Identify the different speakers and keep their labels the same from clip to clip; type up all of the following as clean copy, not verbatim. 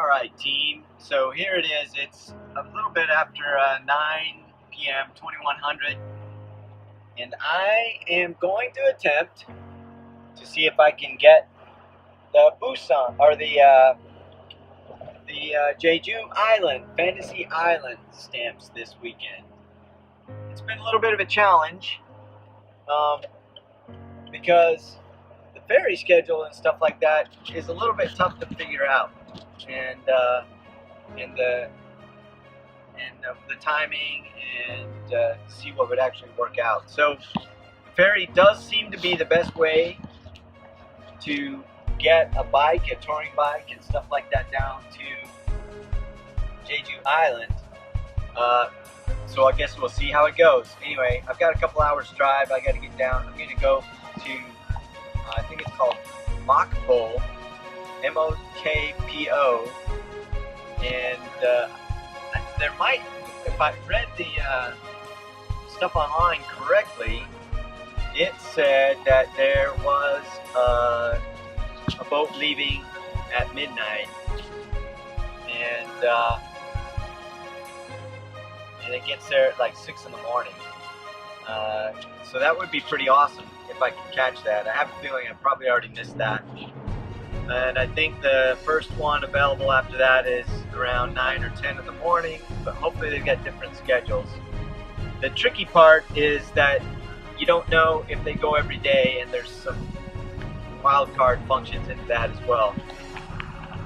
Speaker 1: Alright team, so here it is. It's a little bit after 9 p.m. 2100, and I am going to attempt to see if I can get the Busan, or the Jeju Island, Fantasy Island stamps this weekend. It's been a little bit of a challenge because the ferry schedule and stuff like that is a little bit tough to figure out, and the timing, and see what would actually work out. So ferry does seem to be the best way to get a bike, a touring bike and stuff like that down to Jeju Island. So I guess we'll see how it goes. Anyway, I've got a couple hours drive. I got to get down. I'm going to go to I think it's called Mokpo, M-O-K-P-O, and there might, if I read the stuff online correctly, it said that there was a boat leaving at midnight, and it gets there at like 6 in the morning. So that would be pretty awesome if I could catch that. I have a feeling I probably already missed that. And I think the first one available after that is around 9 or 10 in the morning, but hopefully they've got different schedules. The tricky part is that you don't know if they go every day, and there's some wild card functions into that as well.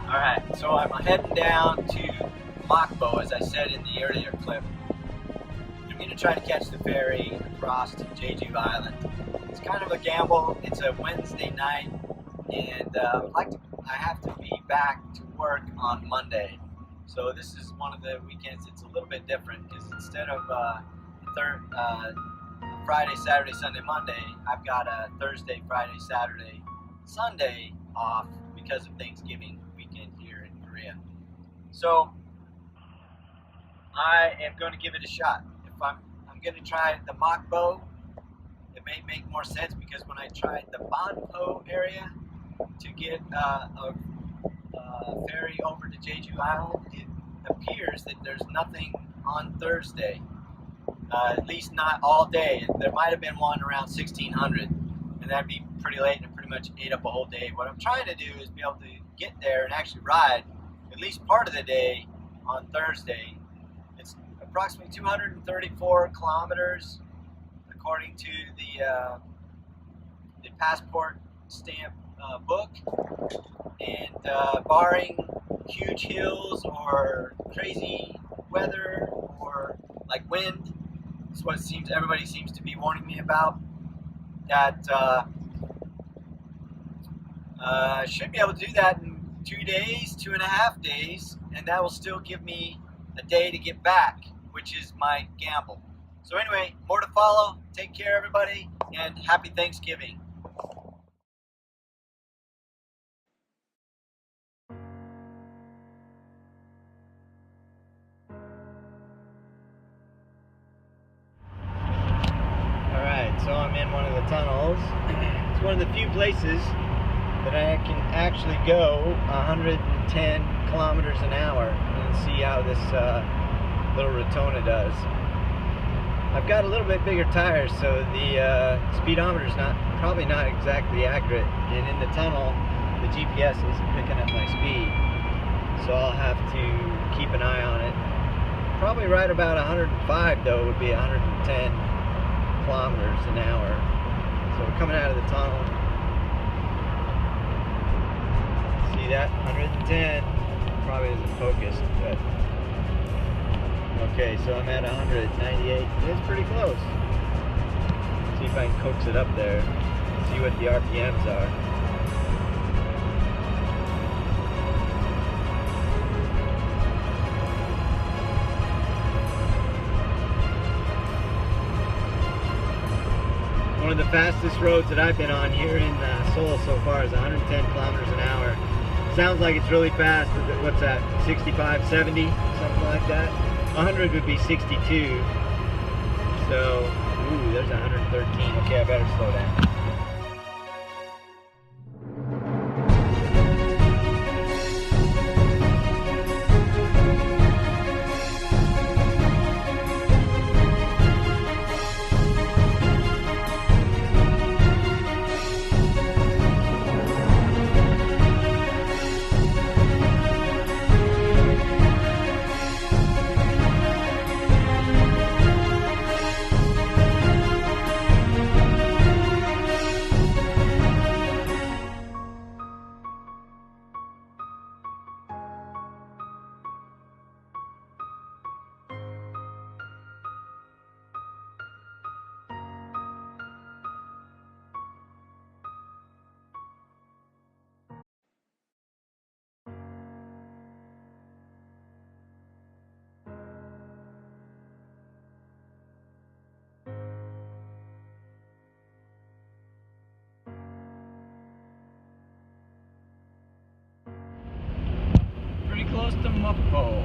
Speaker 1: Alright, so I'm heading down to Mokpo, as I said in the earlier clip. I'm going to try to catch the ferry across to Jeju Island. It's kind of a gamble. It's a Wednesday night, and I have to be back to work on Monday. So this is one of the weekends it's a little bit different, because instead of Friday, Saturday, Sunday, Monday, I've got a Thursday, Friday, Saturday, Sunday off because of Thanksgiving weekend here in Korea. So I am going to give it a shot. If I'm going to try the Mokpo. It may make more sense, because when I tried the Banpo area to get a ferry over to Jeju Island, it appears that there's nothing on Thursday, at least not all day. There might have been one around 1600, and that'd be pretty late, and it pretty much ate up a whole day. What I'm trying to do is be able to get there and actually ride at least part of the day on Thursday. It's approximately 234 kilometers according to the passport stamp book, and barring huge hills or crazy weather or like wind, that's what everybody seems to be warning me about, that I should be able to do that in 2 days, 2.5 days, and that will still give me a day to get back, which is my gamble. So anyway, more to follow. Take care, everybody, and happy Thanksgiving. Alright, so I'm in one of the tunnels. It's one of the few places that I can actually go 110 kilometers an hour and see how this little rotunda does. I've got a little bit bigger tires, so the speedometer's probably not exactly accurate, and in the tunnel the GPS isn't picking up my speed, so I'll have to keep an eye on it. Probably right about 105 though would be 110 kilometers an hour. So we're coming out of the tunnel. See that? 110. Probably isn't focused, but okay, so I'm at 198. It's pretty close. See if I can coax it up there. See what the RPMs are. One of the fastest roads that I've been on here in Seoul so far is 110 kilometers an hour. Sounds like it's really fast, but what's that, 65, 70, something like that? 100 would be 62, so, ooh, there's 113. Okay, I better slow down. Mokpo.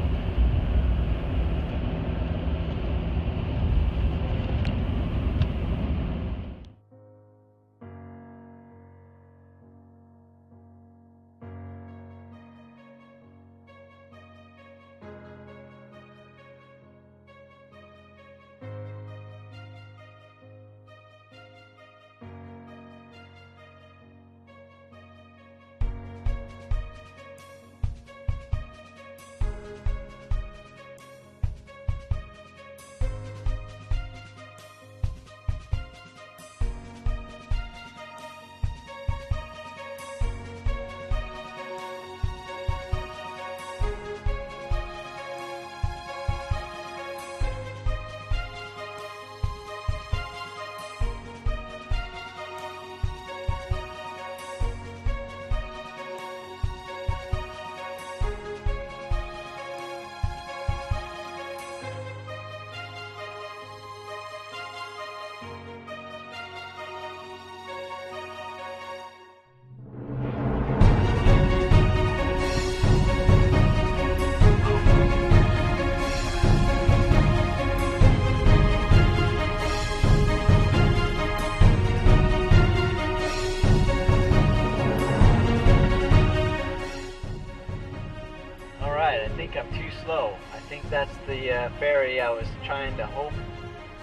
Speaker 1: I'm too slow. I think that's the ferry I was trying to hope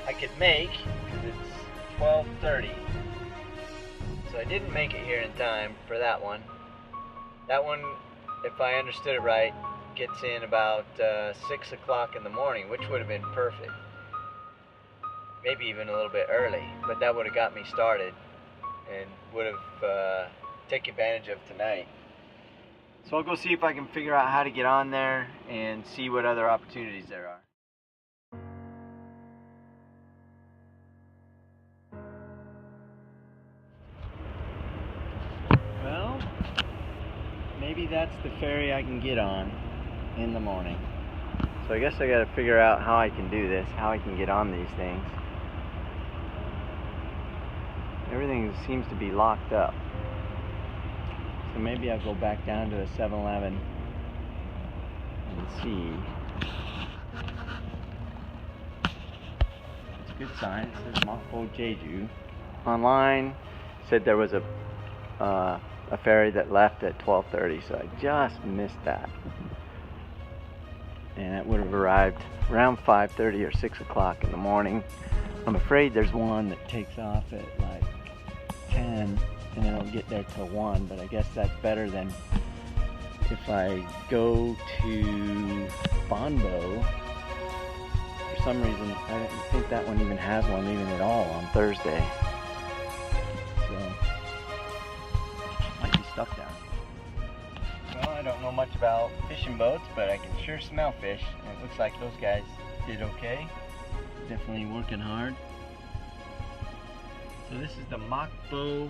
Speaker 1: I could make, because it's 12:30. So I didn't make it here in time for that one. That one, if I understood it right, gets in about 6 o'clock in the morning, which would have been perfect. Maybe even a little bit early, but that would have got me started and would have taken advantage of tonight. So I'll go see if I can figure out how to get on there and see what other opportunities there are. Well, maybe that's the ferry I can get on in the morning. So I guess I gotta figure out how I can do this, how I can get on these things. Everything seems to be locked up. So maybe I'll go back down to a 7-Eleven and see. It's a good sign. It says Mokpo Jeju. Online said there was a ferry that left at 12:30, so I just missed that. And it would have arrived around 5:30 or 6 o'clock in the morning. I'm afraid there's one that takes off at like 10 and then I'll get there till 1, but I guess that's better than if I go to Bonbo. For some reason, I don't think that one even has one leaving at all on Thursday. So, might be stuck down here. Well, I don't know much about fishing boats, but I can sure smell fish, and it looks like those guys did okay. Definitely working hard. So this is the Mokpo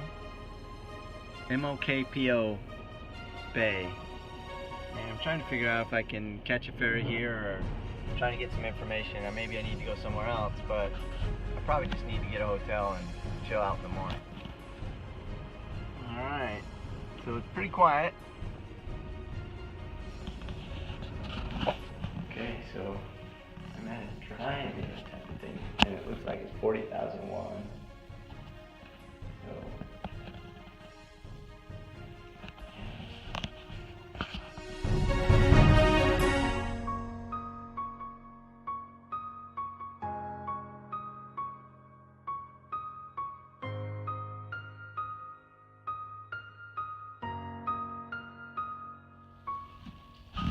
Speaker 1: Mokpo Bay, and I'm trying to figure out if I can catch a ferry here or trying to get some information. Or maybe I need to go somewhere else, but I probably just need to get a hotel and chill out in the morning. Alright, so it's pretty quiet. Okay, so I'm at a triangle type of thing, and it looks like it's 40,000 won. So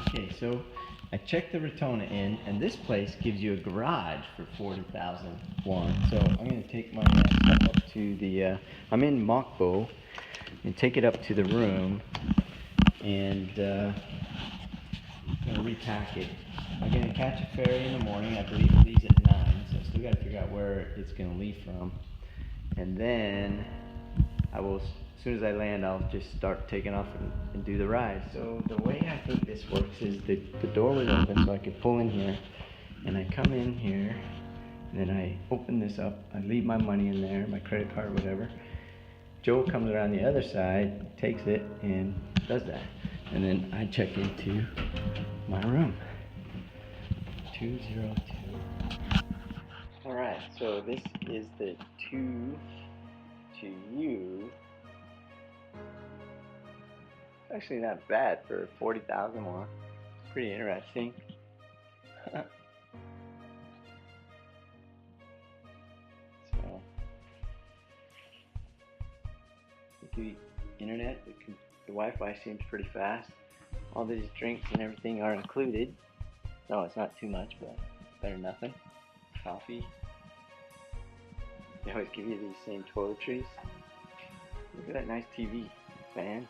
Speaker 1: okay, so I checked the Rotona Inn, and this place gives you a garage for 40,000 won. So I'm going to take my stuff up to the, I'm in Mokpo, and take it up to the room, and I'm going to repack it. I'm going to catch a ferry in the morning. I believe it leaves at 9, so I still got to figure out where it's going to leave from. And then I will, as soon as I land, I'll just start taking off and do the ride. So the way I think this works is the door was open, so I could pull in here, and I come in here, and then I open this up, I leave my money in there, my credit card, whatever. Joe comes around the other side, takes it, and does that. And then I check into my room.
Speaker 2: 202. Alright, so this is the 2 to U. It's actually not bad for 40,000 won. It's pretty interesting. So, the internet, the Wi-Fi seems pretty fast. All these drinks and everything are included. No, it's not too much, but better than nothing. Coffee. They always give you these same toiletries. Look at that nice TV fan.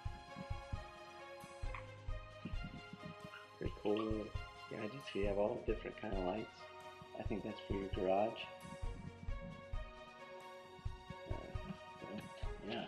Speaker 2: Pretty cool. Yeah, I just see you have all different kind of lights. I think that's for your garage. Yeah.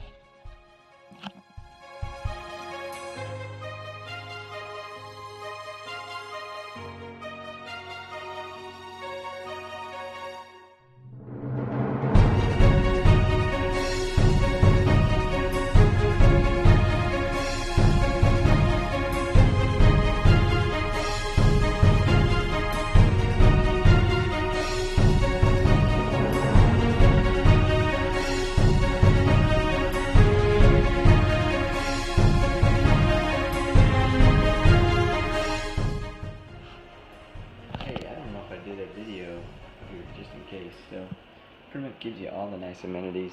Speaker 2: Just in case, so pretty much gives you all the nice amenities.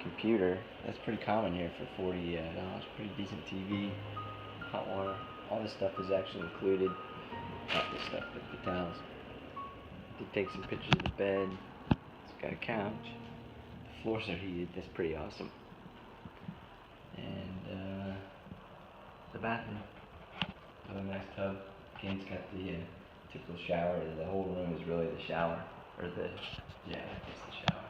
Speaker 2: Computer, that's pretty common here for $40. Pretty decent TV, hot water, all this stuff is actually included. Not this stuff, but the towels. Did take some pictures of the bed. It's got a couch. The floors are heated. That's pretty awesome. And the bathroom. Another nice tub. Again, it's got the typical shower. The whole room is really the shower, or it's the shower.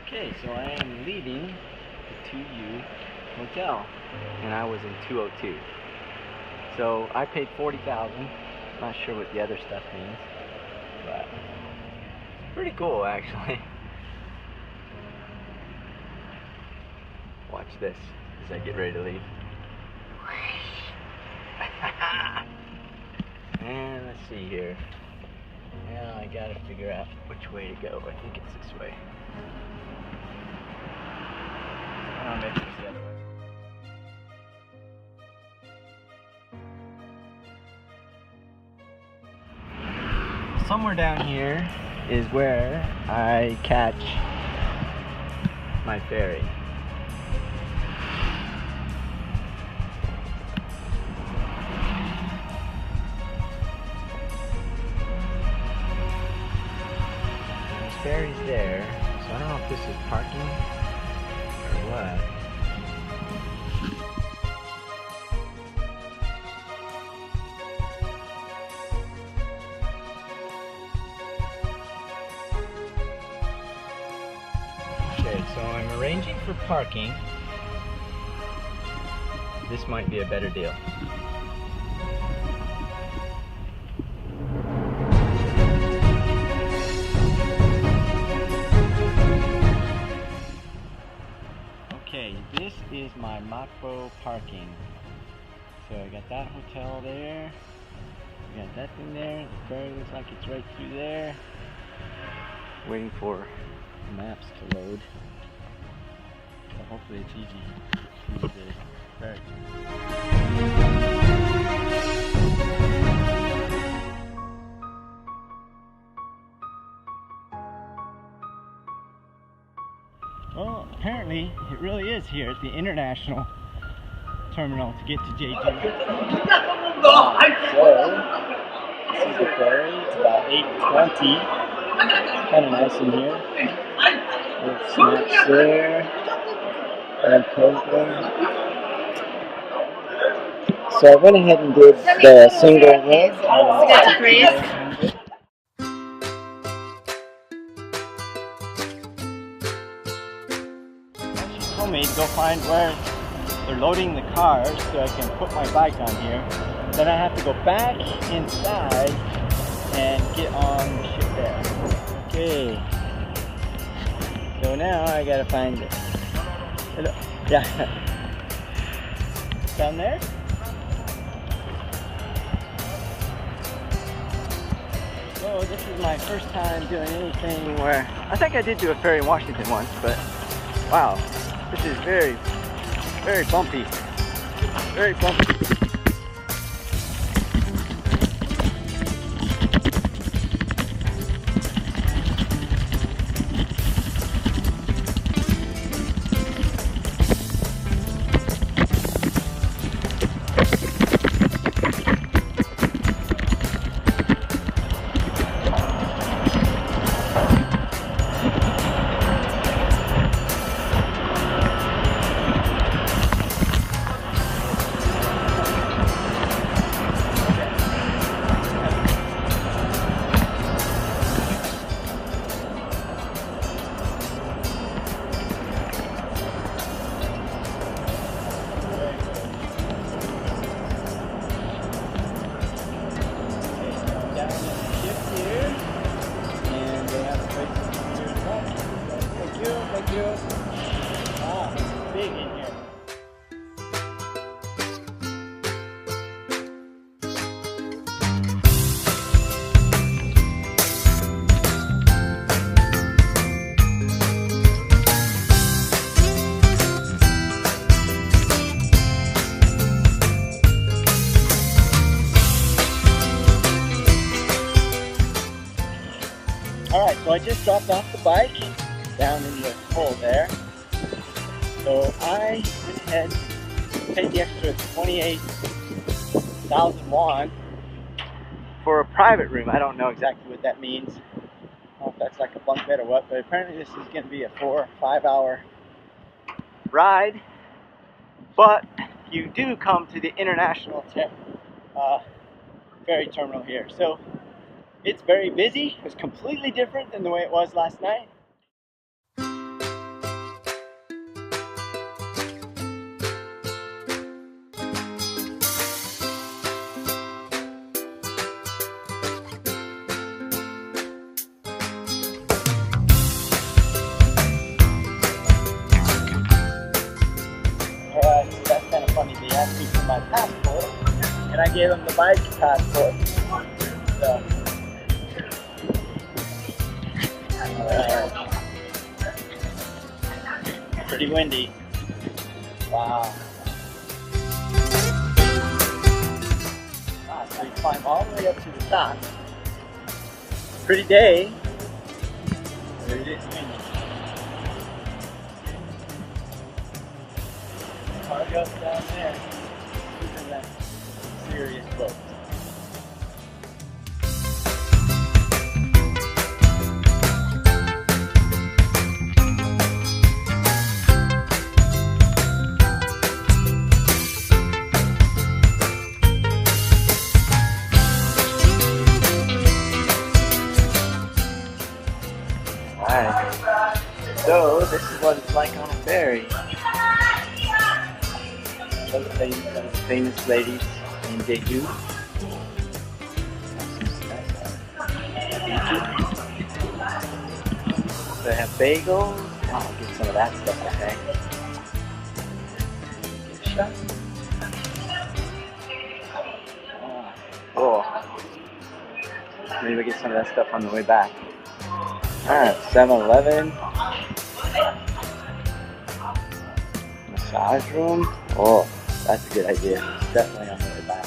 Speaker 2: Okay, so I am leaving the 2U Motel, and I was in 202. So I paid 40,000. Not sure what the other stuff means, but pretty cool actually. Watch this as I get ready to leave. And let's see here. Now I gotta figure out which way to go. I think it's this way. Maybe it's the other way. Somewhere down here is where I catch my ferry. Ferry's there, so I don't know if this is parking or what. Okay, so I'm arranging for parking. This might be a better deal. Okay, this is my Mokpo parking. So I got that hotel there, I got that thing there, the ferry looks like it's right through there. Waiting for maps to load. So hopefully it's easy to use the ferry. Well, apparently it really is here at the international terminal to get to Jeju. So, this is the ferry. It's about 8:20. It's kind of nice in here. There's snacks there. And cocoa. So I went ahead and did the single one. Told me to go find where they're loading the cars so I can put my bike on here. Then I have to go back inside and get on the ship there. Okay. So now I gotta find it. Yeah. down there. So this is my first time doing anything where, I think I did do a ferry in Washington once, but wow, this is very, very bumpy. Very bumpy. Alright, so I just dropped off the bike down in the hole there. So I went ahead and paid the extra 28,000 won for a private room. I don't know exactly what that means. I don't know if that's like a bunk bed or what, but apparently this is going to be a 4 or 5 hour ride. But you do come to the international ferry terminal here. So it's very busy. It's completely different than the way it was last night. Alright, so that's kind of funny. They asked me for my passport, and I gave them the bike passport. So, pretty windy. Wow. So you climb all the way up to the top. Pretty day. But it is windy. Cargo down there. These are that serious boat. So, this is what it's like on a ferry. Those famous ladies in Jeju. They have bagels. Oh, I'll get some of that stuff, okay? Get a shot. Oh, cool. Maybe we'll get some of that stuff on the way back. Alright, 7-Eleven. Massage room. Oh, that's a good idea. It's definitely on the way back.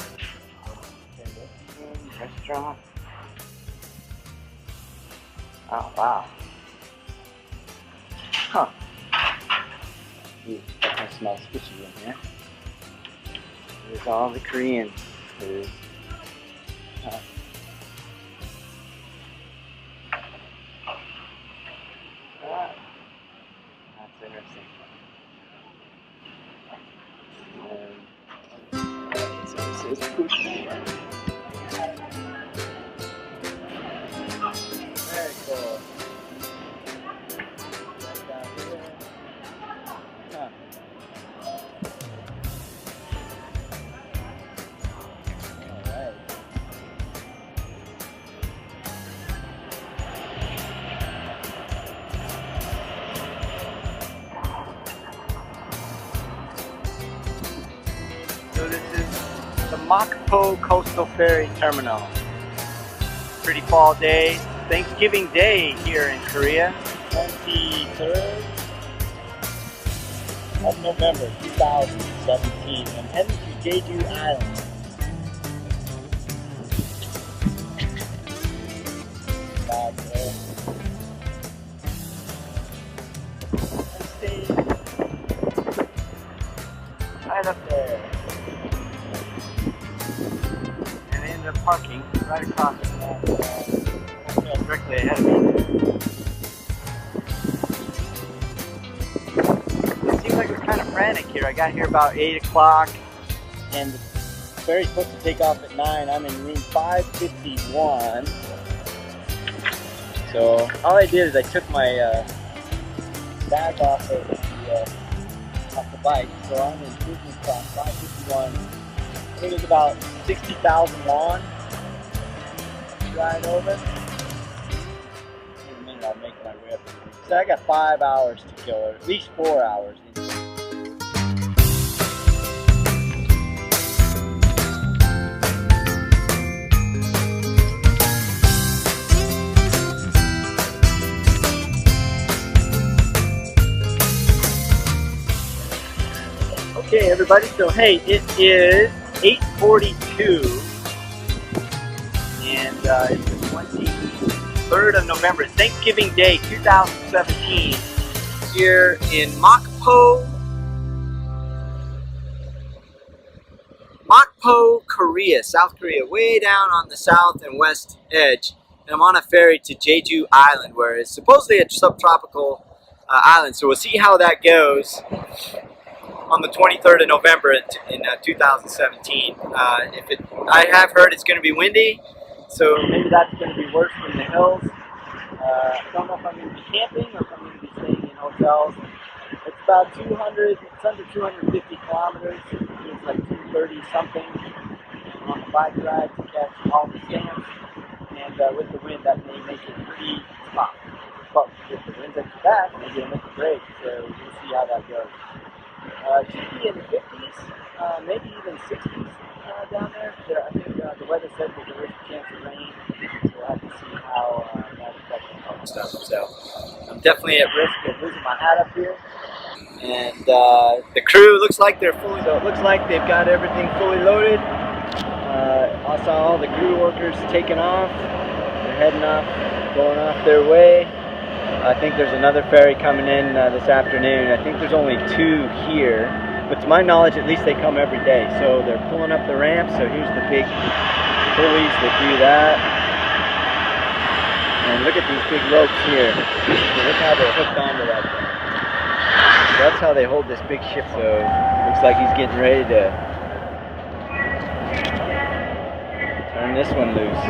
Speaker 2: Restaurant. Oh, wow. Huh. Ooh, definitely smells fishy in here. There's all the Korean food. Huh. That's interesting. So this is push. Very cool. Right down here. Huh. Alright.
Speaker 1: Mokpo Coastal Ferry Terminal. Pretty fall day. Thanksgiving Day here in Korea.
Speaker 3: 23rd of November 2017. I'm heading to Jeju Island. Back there. I stayed right up there.
Speaker 1: And I ended up parking right across that, directly ahead of me. It seems like we're kind of frantic here. I got here about 8 o'clock.
Speaker 3: And the ferry's supposed to take off at 9. I'm in room 551. So all I did is I took my bag off of the bike. So I'm in business class 551. I think it's about 60,000 won to ride over. In a minute I'll make my way up. So I got 5 hours to kill, or at least 4 hours.
Speaker 1: Okay, everybody, so hey, it is 8:42 and it's the 23rd of November. It's Thanksgiving Day 2017 here in Mokpo, Korea, South Korea, way down on the south and west edge. And I'm on a ferry to Jeju Island, where it's supposedly a subtropical island. So we'll see how that goes on the 23rd of November in 2017. I have heard it's going to be windy, so maybe that's going to be worse than the hills. I don't know if I'm going to be camping or if I'm going to be staying in hotels. It's about 200, it's under 250 kilometers. It's like 230 something on the bike ride to catch all the stamps. And with the wind, that may make it pretty tough. But if the wind's at your back, maybe it'll make it great. So we'll see how that goes. It should be in the 50s, maybe even 60s down there. I think the weather said that there is a chance of rain, so we'll have to see how that affects stuff. So I'm definitely at risk of losing my hat up here. And the crew looks like they're fully. So it looks like they've got everything fully loaded. I saw all the crew workers taking off. They're heading off, going off their way. I think there's another ferry coming in this afternoon. I think there's only 2 here, but to my knowledge, at least they come every day. So they're pulling up the ramp. So here's the big pulleys that do that. And look at these big ropes here. So look how they're hooked onto that thing. So that's how they hold this big ship. So looks like he's getting ready to turn this one loose.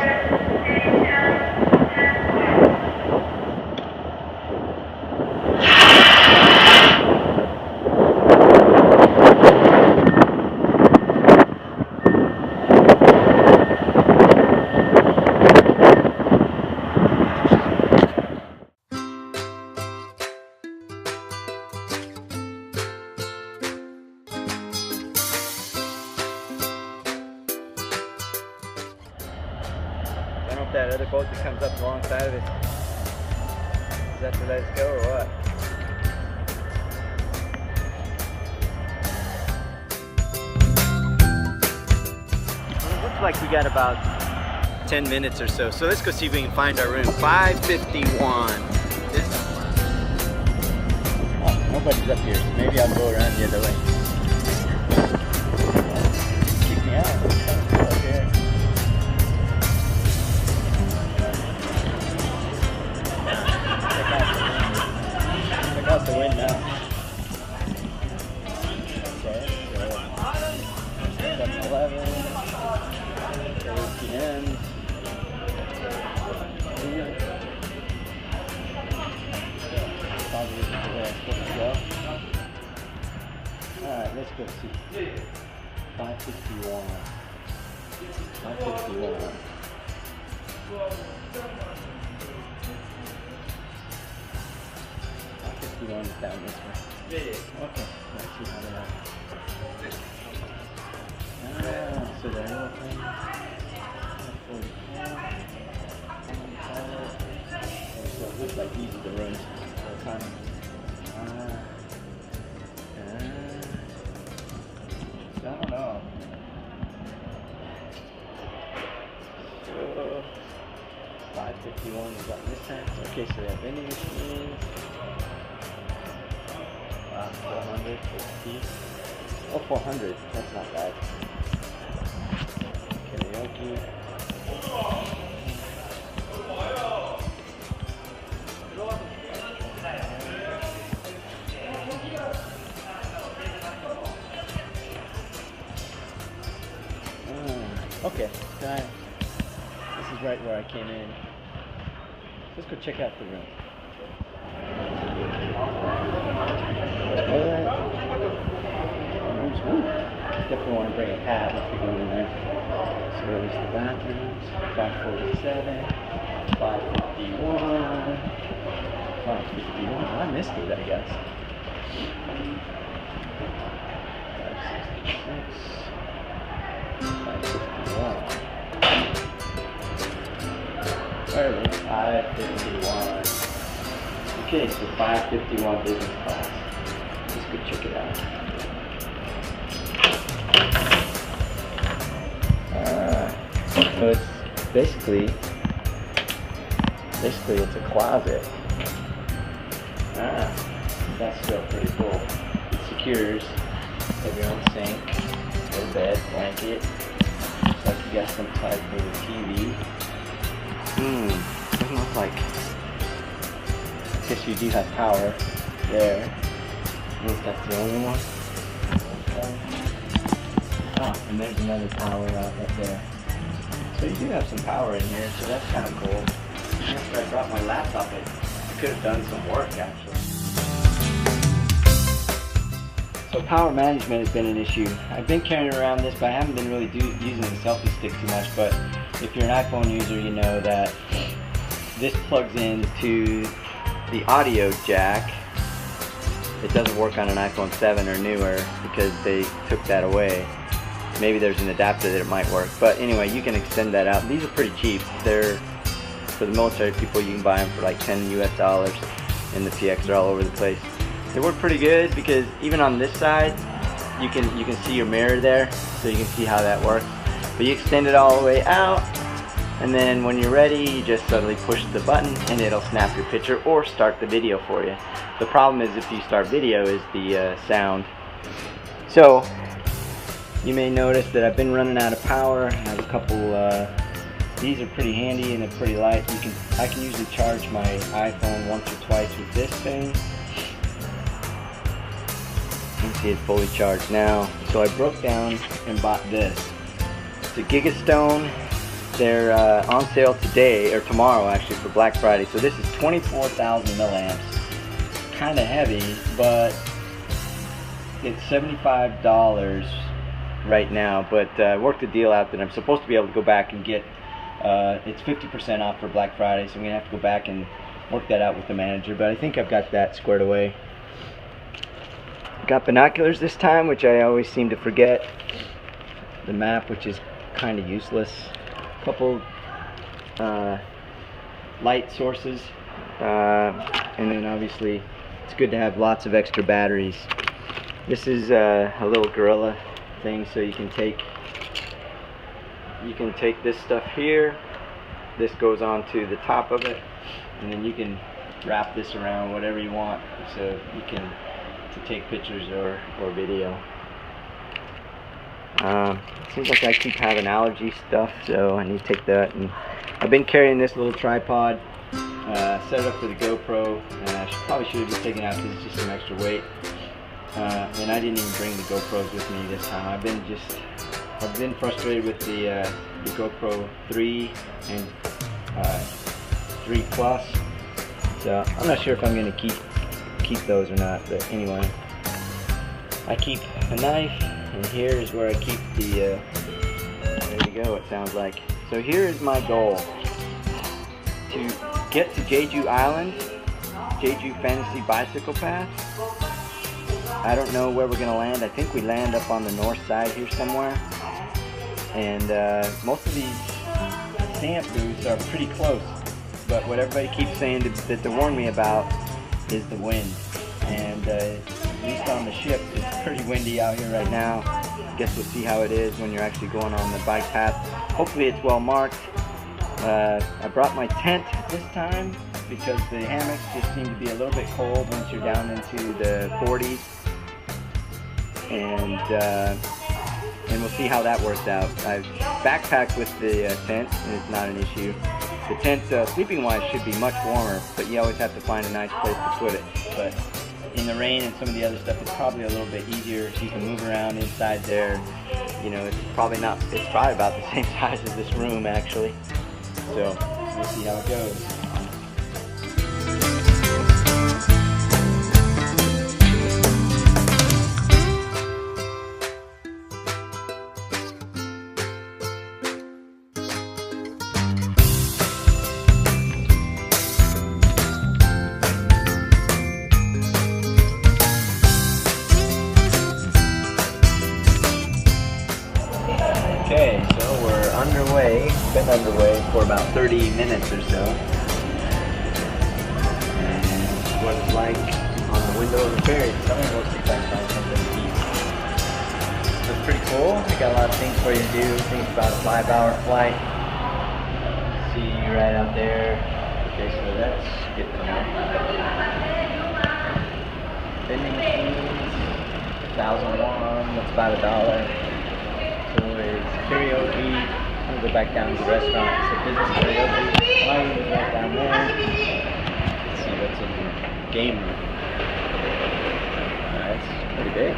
Speaker 1: I don't know if that other boat that comes up alongside of it is that to let us go or what? Well, it looks like we got about 10 minutes or so. So let's go see if we can find our room. 551. Oh, nobody's up here, so maybe I'll go around the other way. Kick me out. Out the wind now. Okay, so 7-Eleven, 8 p.m. Probably isn't the way I'm supposed to go. Alright, let's go see. 551. 551. Is down this way. Okay, let's see how they are.
Speaker 2: So the airplane. So it looks like these are the rooms. I don't know. So 551 is on this side. Okay, so we have vending machines. 400 for tea. Oh, 400. That's not bad. Karaoke. Okay, this is right where I came in. Let's go check out the room. Definitely want to bring a pad if we go in there. So there's the bathrooms. 547, 551, 551. I missed it, I guess. 566, 551. Where is 551? Okay, so 551 business class. Let's go check it out. So it's basically it's a closet. That's still pretty cool. It secures. Have your own sink, a bed, blanket. Looks like you got some type of TV. Doesn't look like. I guess you do have power there. I think that's the only one. Oh, and there's another power outlet there. So you do have some power in here, so that's kind of cool. After I brought my laptop, I could have done some work actually. So power management has been an issue. I've been carrying around this, but I haven't been really using the selfie stick too much. But if you're an iPhone user, you know that this plugs into the audio jack. It doesn't work on an iPhone 7 or newer because they took that away. Maybe there's an adapter that it might work, but anyway, you can extend that out. These are pretty cheap. They're for the military people. You can buy them for like $10 US, and the PX are all over the place. They work pretty good because even on this side, you can see your mirror there, so you can see how that works. But you extend it all the way out, and then when you're ready, you just suddenly push the button, and it'll snap your picture or start the video for you. The problem is if you start video is the sound. So you may notice that I've been running out of power. I have a couple, these are pretty handy and they're pretty light. I can usually charge my iPhone once or twice with this thing. You can see it's fully charged now. So I broke down and bought this. It's a Gigastone. They're on sale today, or tomorrow actually, for Black Friday. So this is 24,000 milliamps. Kind of heavy, but it's $75 right now, but I worked a deal out that I'm supposed to be able to go back and get, it's 50% off for Black Friday, so I'm going to have to go back and work that out with the manager, but I think I've got that squared away. Got binoculars this time, which I always seem to forget. The map, which is kind of useless. A couple light sources, and then obviously it's good to have lots of extra batteries. This is a little Gorilla thing, so you can take this stuff here. This goes onto the top of it, and then you can wrap this around whatever you want, so you can take pictures or video. Seems like I keep having allergy stuff, so I need to take that. And I've been carrying this little tripod, set it up for the GoPro, and I probably should have just taken it out because it's just some extra weight. And I didn't even bring the GoPros with me this time. I've been frustrated with the GoPro 3 and 3 Plus. So I'm not sure if I'm going to keep those or not. But anyway, I keep a knife, and here is where I keep the. There you go. It sounds like. So here is my goal: to get to Jeju Island, Jeju Fantasy Bicycle Path. I don't know where we're going to land. I think we land up on the north side here somewhere. and most of these stamp booths are pretty close. But what everybody keeps saying that to warn me about is the wind. And at least on the ship, it's pretty windy out here right now. Guess we'll see how it is when you're actually going on the bike path. Hopefully it's well marked. I brought my tent this time because the hammocks just seem to be a little bit cold once you're down into the 40s. And we'll see how that works out. I've backpacked with the tent, and it's not an issue. The tent, sleeping-wise, should be much warmer, but you always have to find a nice place to put it. But in the rain and some of the other stuff, it's probably a little bit easier. So you can move around inside there. You know, it's probably about the same size as this room, actually. So we'll see how it goes. Okay, so we're underway, been underway for about 30 minutes or so. And what it's like on the window of the ferry. So I'm going to see if I can find something to eat. So it's pretty cool. We got a lot of things for you to do. I think it's about a 5-hour flight. See you right out there. Okay, so that's getting on. Vending machines, 1,000 won, that's about $1. So it's karaoke. I'm gonna go back down to the restaurant. It's a business karaoke. My room is right down there. Let's see what's in the game room. It's pretty big.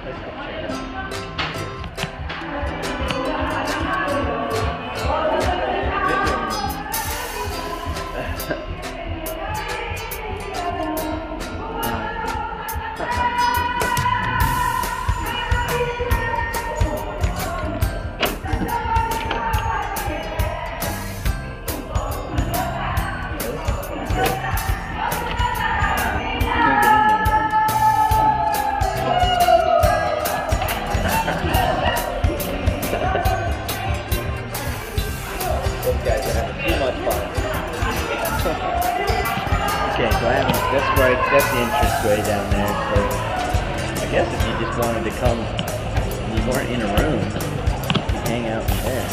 Speaker 2: Let's go check it out. Okay, so that's the entrance way down there. So I guess if you just wanted to come, you weren't in a room, you hang out in there.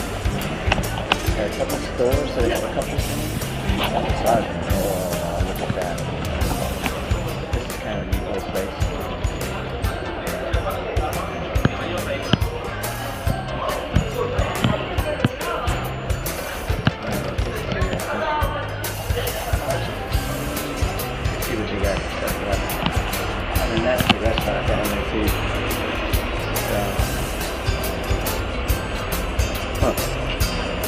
Speaker 2: Got a couple stores, so they have a couple things. Massage. Oh, look at that. This is kind of a neat little place. And that's the restaurant down there too. So,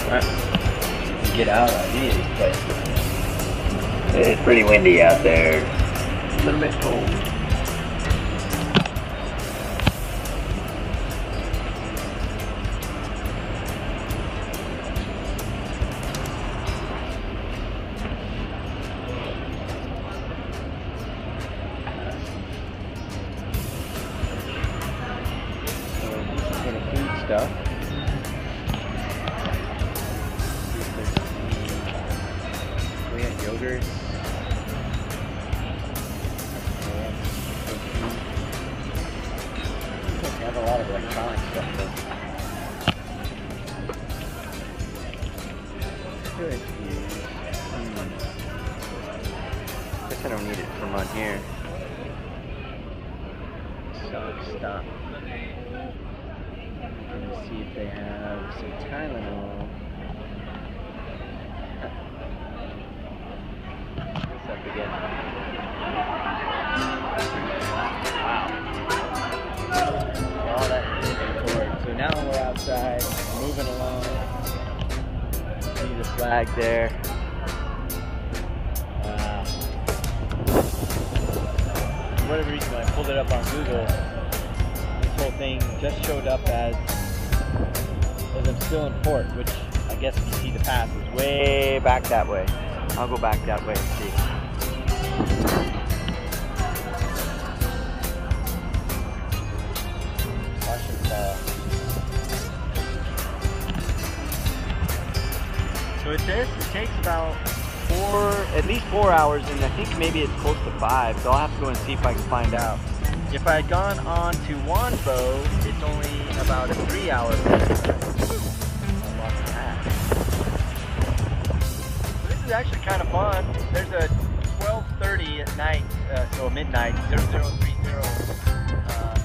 Speaker 2: alright. Get out of these places. It's pretty windy out there. A little bit cold. Stuff. We had yogurt. We have a lot of electronic stuff though. Good. Guess I don't need it from on here. Stop. Let's see if they have some Tylenol. What's up again? Wow. All that forward. So now we're outside, moving along. See the flag there. Wow. For whatever reason, when I pulled it up on Google, this whole thing just showed up as I'm still in port, which I guess if you see the path is way back that way. I'll go back that way and see. So it says it takes about at least 4 hours, and I think maybe it's close to 5. So I'll have to go and see if I can find out. If I had gone on to Wonbo, it's only about a 3-hour ferry. So this is actually kind of fun. There's a 12:30 at night, so midnight, 0030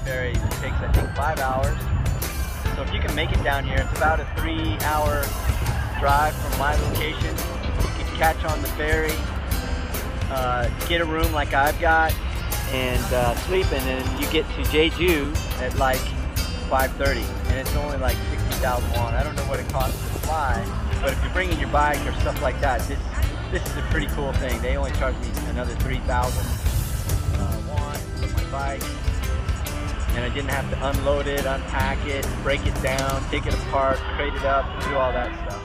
Speaker 2: ferry that takes, I think, 5 hours. So if you can make it down here, it's about a 3-hour drive from my location. You can catch on the ferry, get a room like I've got, and sleep, and then you get to Jeju at like 5:30, and it's only like 60,000 won. I don't know what it costs to fly, but if you're bringing your bike or stuff like that, this is a pretty cool thing. They only charge me another 3,000 won for my bike, and I didn't have to unload it, unpack it, break it down, take it apart, crate it up, do all that stuff.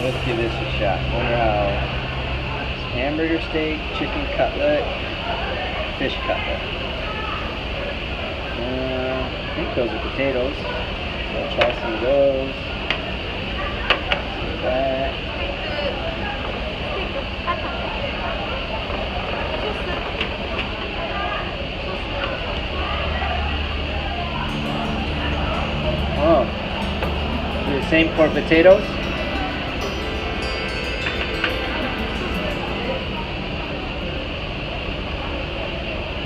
Speaker 2: Let's give this a shot. Wonder how hamburger steak, chicken cutlet, fish cutlet. I think those are potatoes. So I'll try some of those. Some of that. Oh, the same for potatoes.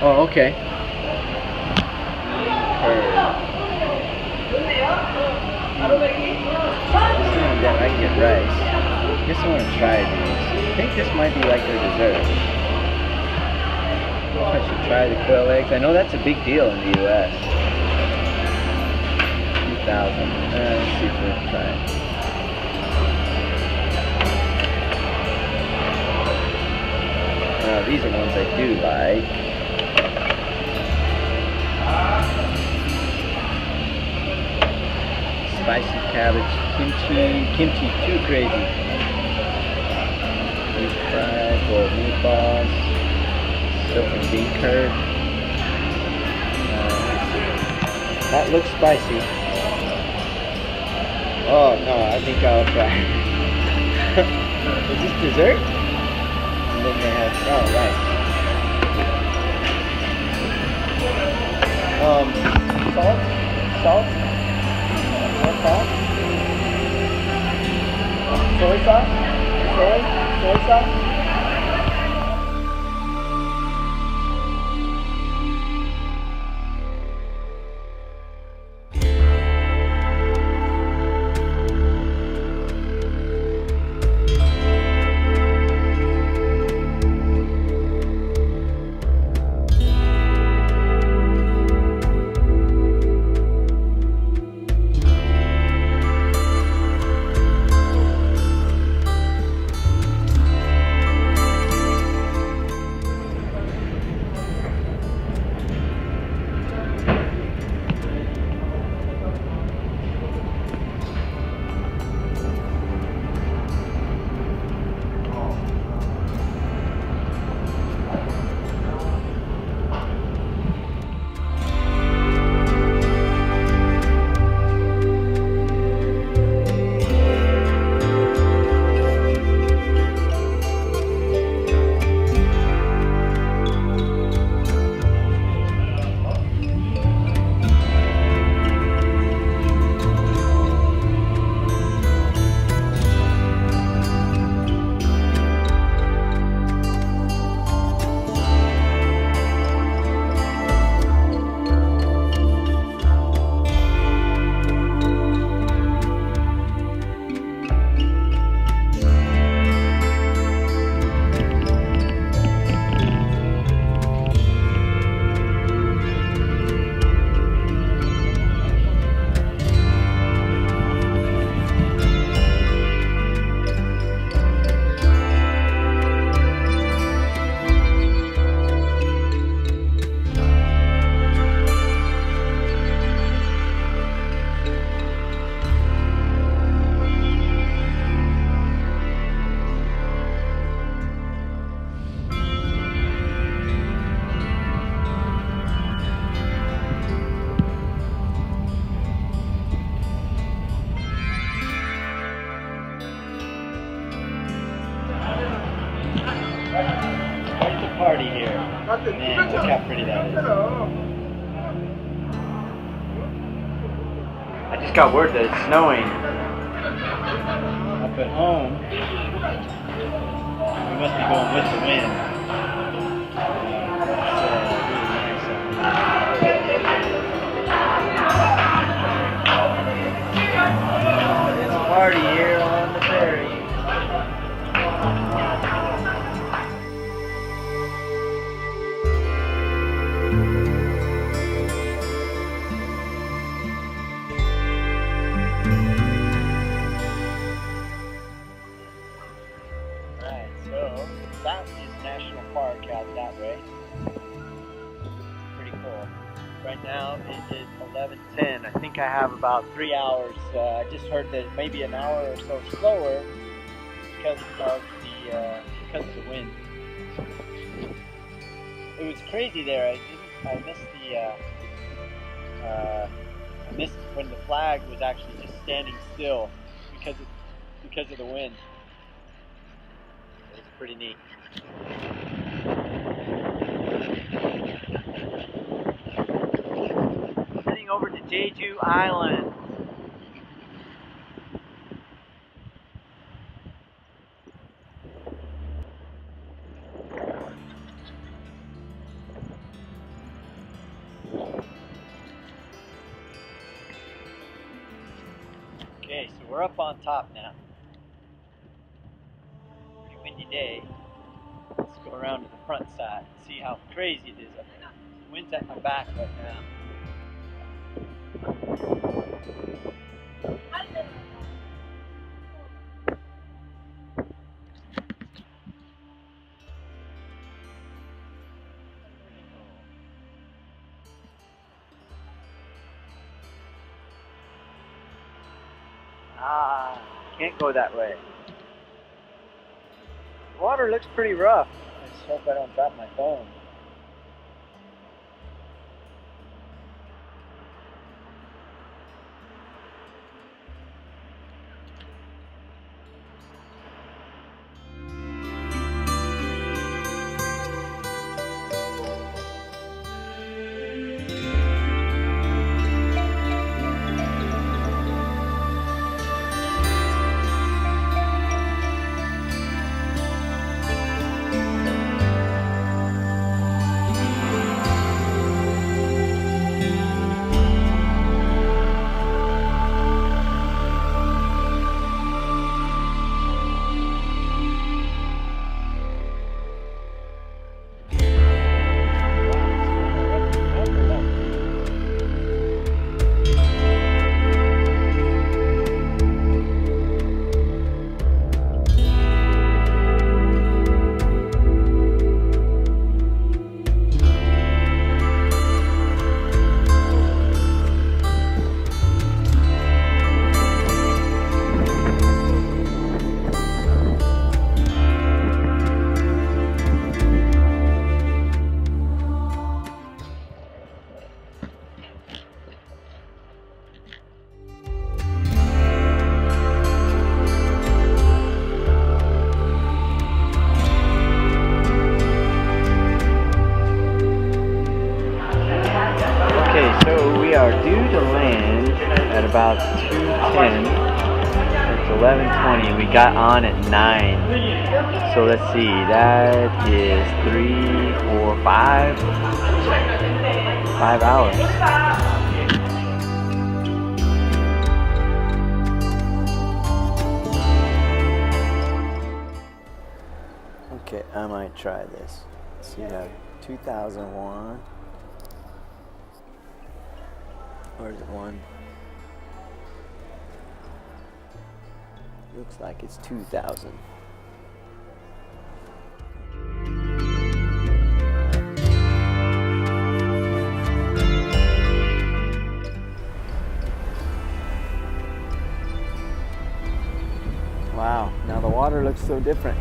Speaker 2: Oh, okay. I can get rice. I guess I want to try these. I think this might be like their dessert. I should try the quail eggs. I know that's a big deal in the US. 2,000. Let's see if we can try it. These are ones I do like. Spicy cabbage, kimchi too crazy. Beef fries, boiled meatballs, silk and bean curd. That looks spicy. Oh no, I think I'll try. Is this dessert? And then they have, oh rice. Salt? More salt? Soy sauce? Soy sauce? Man, look how pretty that is. I just got word that it's snowing up at home. We must be going with the wind. It's a party here on the ferry. So that is National Park out that way. Pretty cool. Right now it is 11:10. I think I have about 3 hours. I just heard that maybe an hour or so slower because of the wind. It was crazy there. I missed when the flag was actually just standing still because of the wind. It's pretty neat. Heading over to Jeju Island. Okay, so we're up on top now. Windy day. Let's go around to the front side and see how crazy it is up there. The wind's at my back right now. Can't go that way. The water looks pretty rough. I just hope I don't drop my phone. About 2:10. It's 11:20. We got on at 9. So let's see. That is 3, 4, 5 hours. Okay, I might try this. Let's see, I have 2001. Or is it 1? Looks like it's 2000. Wow, now the water looks so different.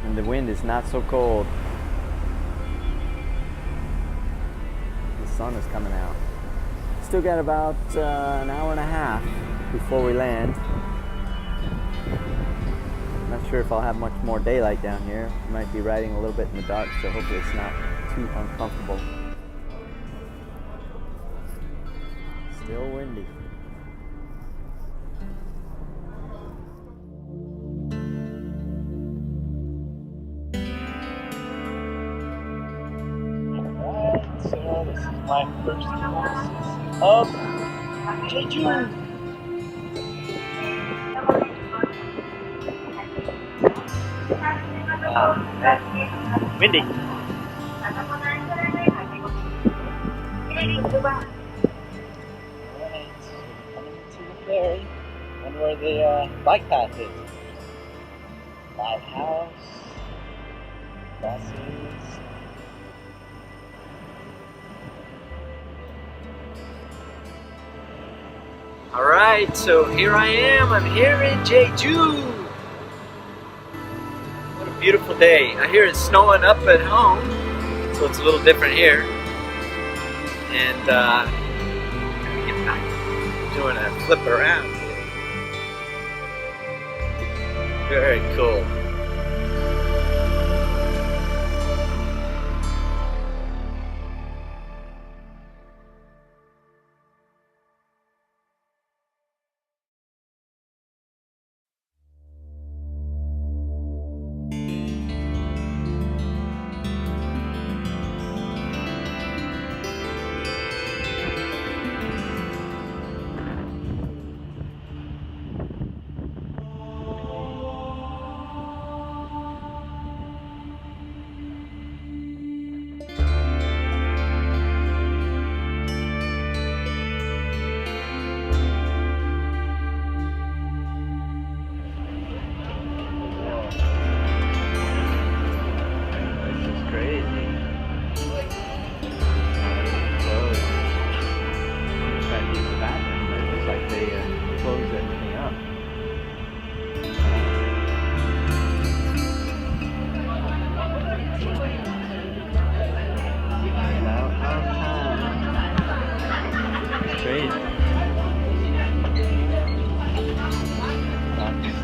Speaker 2: And the wind is not so cold. The sun is coming out. Still got about an hour and a half before we land.
Speaker 3: Not sure if I'll have much more daylight down here. I might be riding a little bit in the dark, so hopefully it's not too uncomfortable. Still windy. Alright, so this is my first glimpse of Jeju. Windy. Alright, coming to the ferry. Wonder where the bike path is. Lighthouse. Buses.
Speaker 2: Alright, so here I am. I'm here in Jeju. What a beautiful day. I hear it's snowing up at home, so it's a little different here. And gonna get back doing a flip around here. Very cool.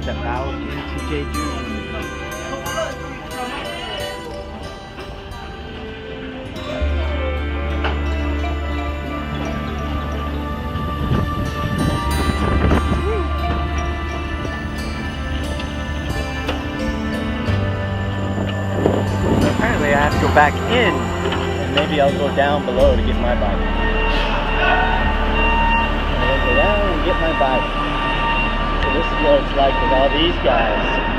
Speaker 2: Step out into Jeju.
Speaker 3: Apparently I have to go back in, and maybe I'll go down below to get my bike. I'll go down and get my bike. So this is what it's like with all these guys.